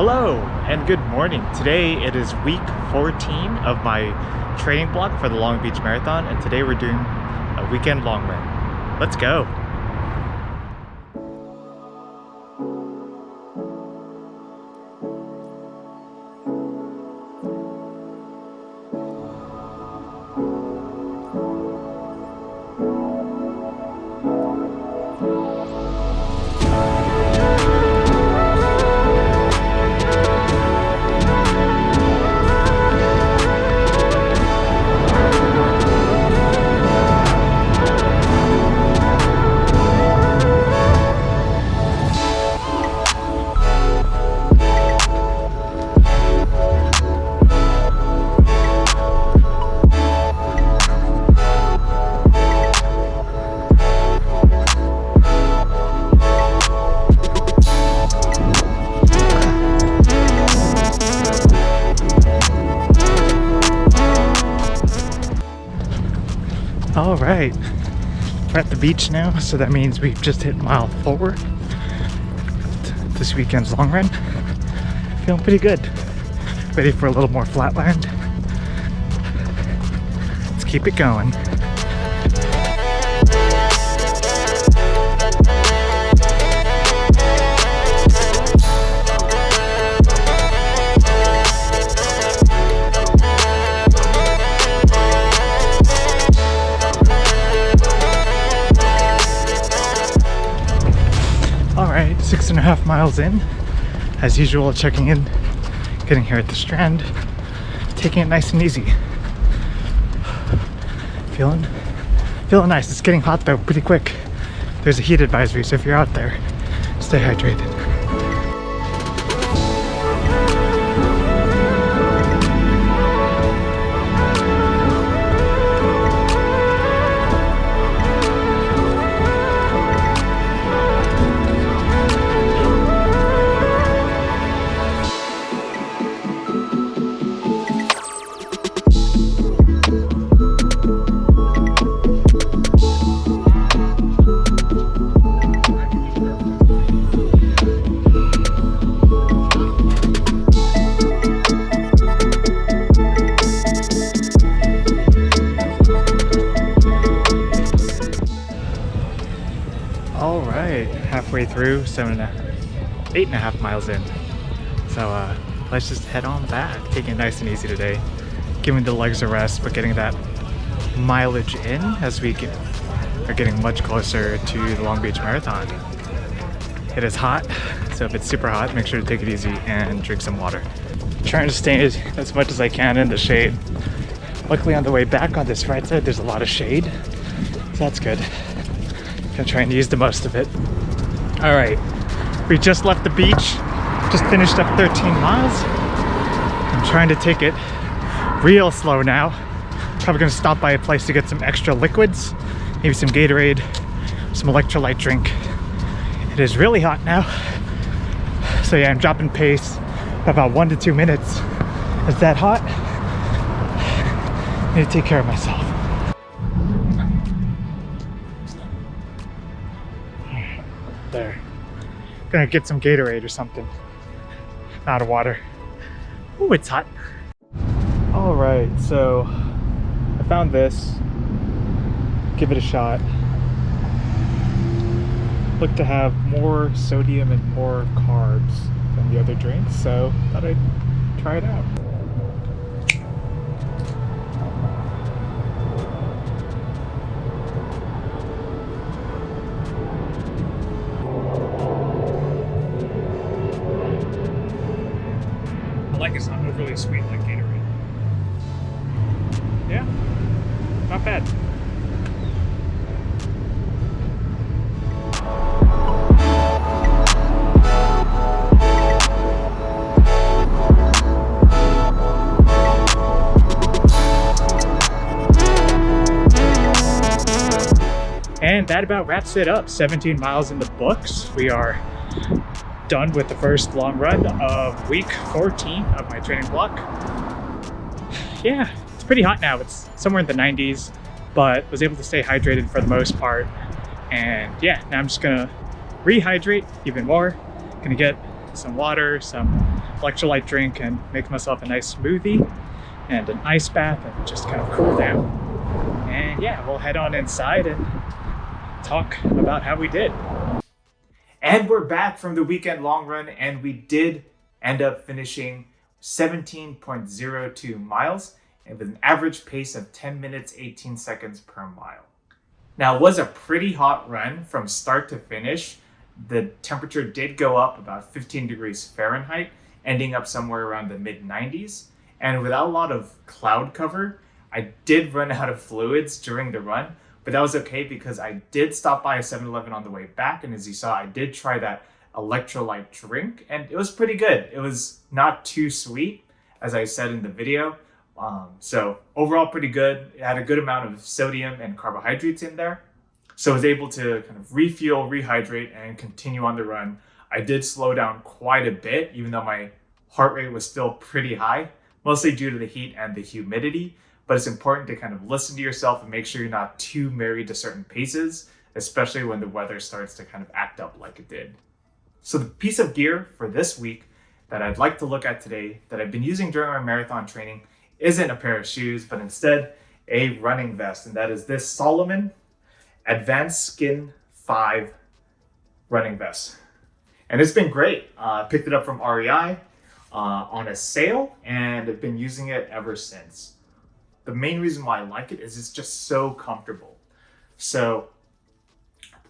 Hello and good morning. Today it is week 14 of my training block for the Long Beach Marathon, and today we're doing a weekend long run. Let's go. All right, we're at the beach now, so that means we've just hit mile 4 this weekend's long run. Feeling pretty good. Ready for a little more flatland. Let's keep it going. Alright, 6.5 miles in. As usual, checking in, getting here at the Strand, taking it nice and easy. Feeling nice. It's getting hot though, pretty quick. There's a heat advisory, so if you're out there, stay hydrated. All right, halfway through, 8.5 miles in. So let's just head on back. Taking it nice and easy today. Giving the legs a rest, but getting that mileage in as we are getting much closer to the Long Beach Marathon. It is hot, so if it's super hot, make sure to take it easy and drink some water. Trying to stay as much as I can in the shade. Luckily on the way back on this right side, there's a lot of shade, so that's good. Gonna try and use the most of it. All right, we just left the beach, just finished up 13 miles. I'm trying to take it real slow now. Probably gonna stop by a place to get some extra liquids, maybe some Gatorade, some electrolyte drink. It is really hot now. So yeah, I'm dropping pace by about 1 to 2 minutes. It's that hot. I need to take care of myself. There. Gonna get some Gatorade or something. Out of water. Ooh, it's hot. All right, so I found this. Give it a shot. Looked to have more sodium and more carbs than the other drinks, so thought I'd try it out. Like it's not overly sweet like Gatorade. Yeah, not bad. And that about wraps it up. 17 miles in the books. We are done with the first long run of week 14 of my training block. Yeah, it's pretty hot now. It's somewhere in the 90s, but was able to stay hydrated for the most part. And yeah, now I'm just gonna rehydrate even more. Gonna get some water, some electrolyte drink and make myself a nice smoothie and an ice bath and just kind of cool down. And yeah, we'll head on inside and talk about how we did. And we're back from the weekend long run, and we did end up finishing 17.02 miles and with an average pace of 10 minutes 18 seconds per mile. Now, it was a pretty hot run from start to finish. The temperature did go up about 15 degrees Fahrenheit, ending up somewhere around the mid 90s. And without a lot of cloud cover, I did run out of fluids during the run, but that was okay because I did stop by a 7-Eleven on the way back. And as you saw, I did try that electrolyte drink and it was pretty good. It was not too sweet, as I said in the video. So overall pretty good. It had a good amount of sodium and carbohydrates in there. So I was able to kind of refuel, rehydrate, and continue on the run. I did slow down quite a bit, even though my heart rate was still pretty high, mostly due to the heat and the humidity. But it's important to kind of listen to yourself and make sure you're not too married to certain paces, especially when the weather starts to kind of act up like it did. So the piece of gear for this week that I'd like to look at today that I've been using during my marathon training isn't a pair of shoes, but instead a running vest. And that is this Salomon Adv Skin 5 running vest. And it's been great. I picked it up from REI on a sale and I've been using it ever since. The main reason why I like it is it's just so comfortable. So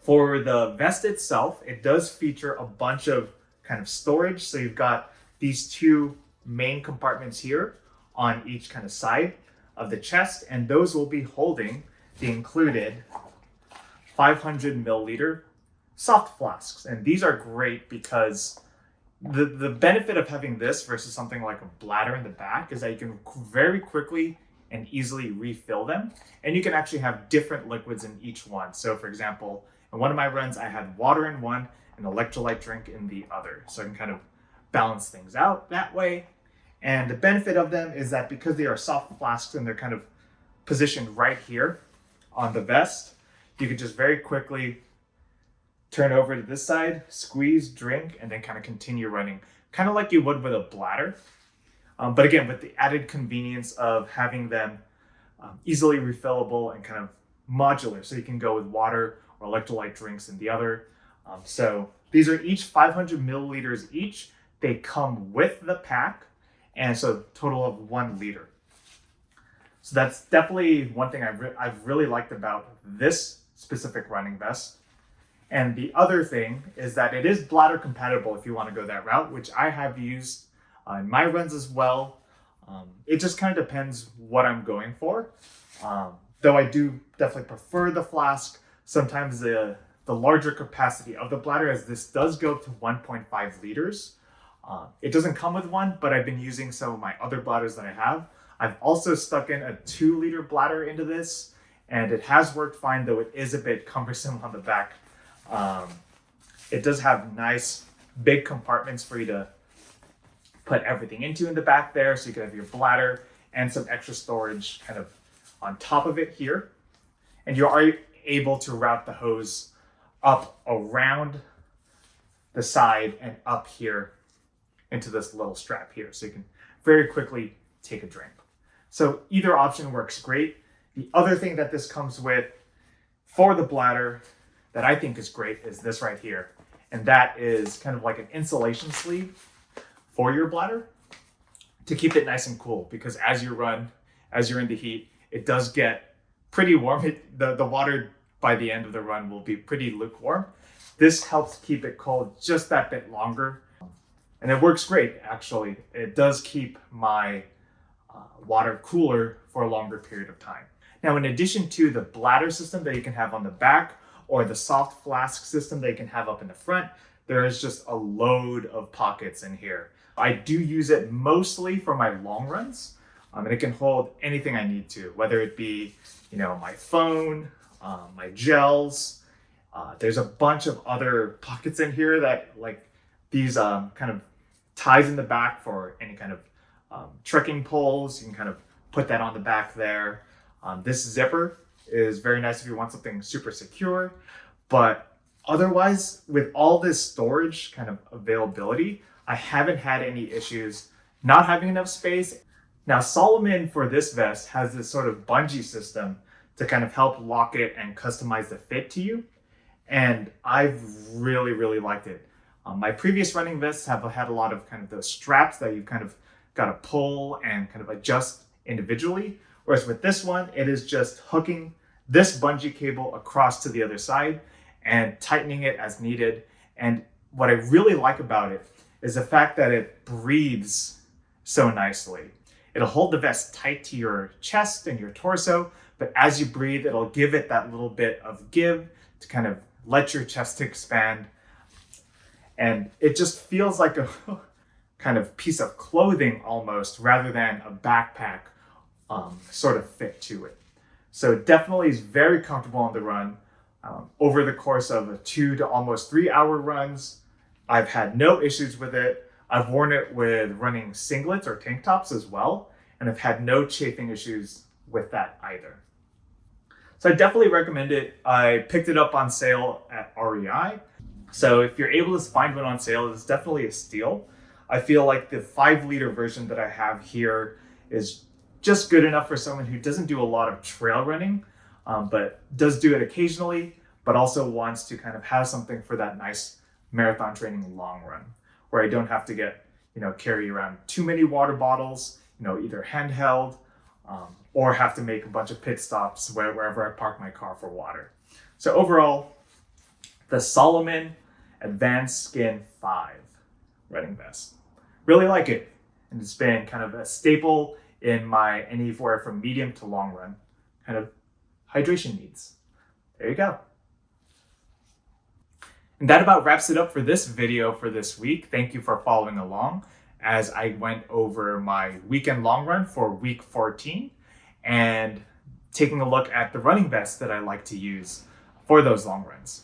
for the vest itself, it does feature a bunch of kind of storage. So you've got these two main compartments here on each kind of side of the chest, and those will be holding the included 500 milliliter soft flasks. And these are great because the benefit of having this versus something like a bladder in the back is that you can very quickly and easily refill them. And you can actually have different liquids in each one. So for example, in one of my runs, I had water in one and electrolyte drink in the other. So I can kind of balance things out that way. And the benefit of them is that because they are soft flasks and they're kind of positioned right here on the vest, you can just very quickly turn over to this side, squeeze, drink, and then kind of continue running, kind of like you would with a bladder. But again, with the added convenience of having them easily refillable and kind of modular. So you can go with water or electrolyte drinks in the other. So these are each 500 milliliters each. They come with the pack. And so total of 1 liter. So that's definitely one thing I've really liked about this specific running vest. And the other thing is that it is bladder compatible if you want to go that route, which I have used in my runs as well. It just kind of depends what I'm going for. Though I do definitely prefer the flask. Sometimes the larger capacity of the bladder, as this does go up to 1.5 liters. It doesn't come with one, but I've been using some of my other bladders that I have. I've also stuck in a 2-liter bladder into this, and it has worked fine, though it is a bit cumbersome on the back. It does have nice big compartments for you to put everything into in the back there, so you can have your bladder and some extra storage kind of on top of it here. And you are able to route the hose up around the side and up here into this little strap here, so you can very quickly take a drink. So either option works great. The other thing that this comes with for the bladder that I think is great is this right here. And that is kind of like an insulation sleeve for your bladder to keep it nice and cool, because as you run, as you're in the heat, it does get pretty warm. The water by the end of the run will be pretty lukewarm. This helps keep it cold just that bit longer. And it works great, actually. It does keep my water cooler for a longer period of time. Now, in addition to the bladder system that you can have on the back or the soft flask system that you can have up in the front, there is just a load of pockets in here. I do use it mostly for my long runs, and it can hold anything I need to, whether it be, my phone, my gels. There's a bunch of other pockets in here that these kind of ties in the back for any kind of trekking poles. You can kind of put that on the back there. This zipper is very nice if you want something super secure, but otherwise with all this storage kind of availability, I haven't had any issues not having enough space. Now, Salomon for this vest has this sort of bungee system to kind of help lock it and customize the fit to you. And I've really, really liked it. My previous running vests have had a lot of kind of those straps that you kind of got to pull and kind of adjust individually. Whereas with this one, it is just hooking this bungee cable across to the other side and tightening it as needed. And what I really like about it is the fact that it breathes so nicely. It'll hold the vest tight to your chest and your torso, but as you breathe, it'll give it that little bit of give to kind of let your chest expand. And it just feels like a kind of piece of clothing almost, rather than a backpack sort of fit to it. So definitely is very comfortable on the run. Over the course of 2 to almost 3 hour runs, I've had no issues with it. I've worn it with running singlets or tank tops as well, and I've had no chafing issues with that either. So I definitely recommend it. I picked it up on sale at REI. So if you're able to find one on sale, it's definitely a steal. I feel like the 5-liter version that I have here is just good enough for someone who doesn't do a lot of trail running, but does do it occasionally, but also wants to kind of have something for that nice marathon training long run, where I don't have to get, carry around too many water bottles, either handheld, or have to make a bunch of pit stops wherever I park my car for water. So overall, the Salomon Adv Skin 5 running vest. Really like it. And it's been kind of a staple in my anywhere from medium to long run kind of hydration needs. There you go. And that about wraps it up for this video for this week. Thank you for following along as I went over my weekend long run for week 14 and taking a look at the running vests that I like to use for those long runs.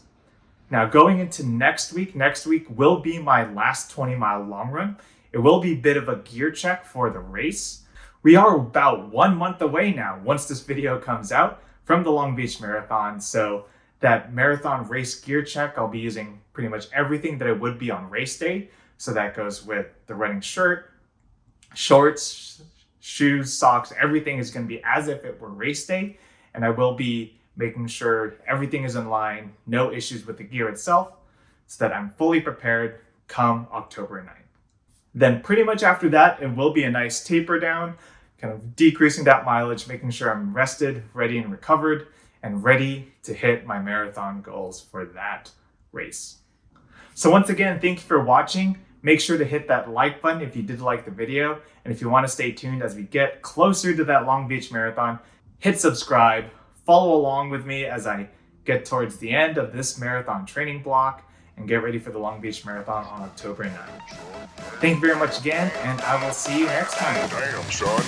Now going into next week will be my last 20-mile long run. It will be a bit of a gear check for the race. We are about 1 month away now, once this video comes out, from the Long Beach Marathon. So that marathon race gear check, I'll be using pretty much everything that I would be on race day. So that goes with the running shirt, shorts, shoes, socks, everything is going to be as if it were race day. And I will be making sure everything is in line, no issues with the gear itself, so that I'm fully prepared come October 9th. Then pretty much after that, it will be a nice taper down, kind of decreasing that mileage, making sure I'm rested, ready and recovered, and ready to hit my marathon goals for that race. So once again, thank you for watching. Make sure to hit that like button if you did like the video. And if you want to stay tuned as we get closer to that Long Beach Marathon, hit subscribe, follow along with me as I get towards the end of this marathon training block and get ready for the Long Beach Marathon on October 9th. Thank you very much again, and I will see you next time. Damn, son.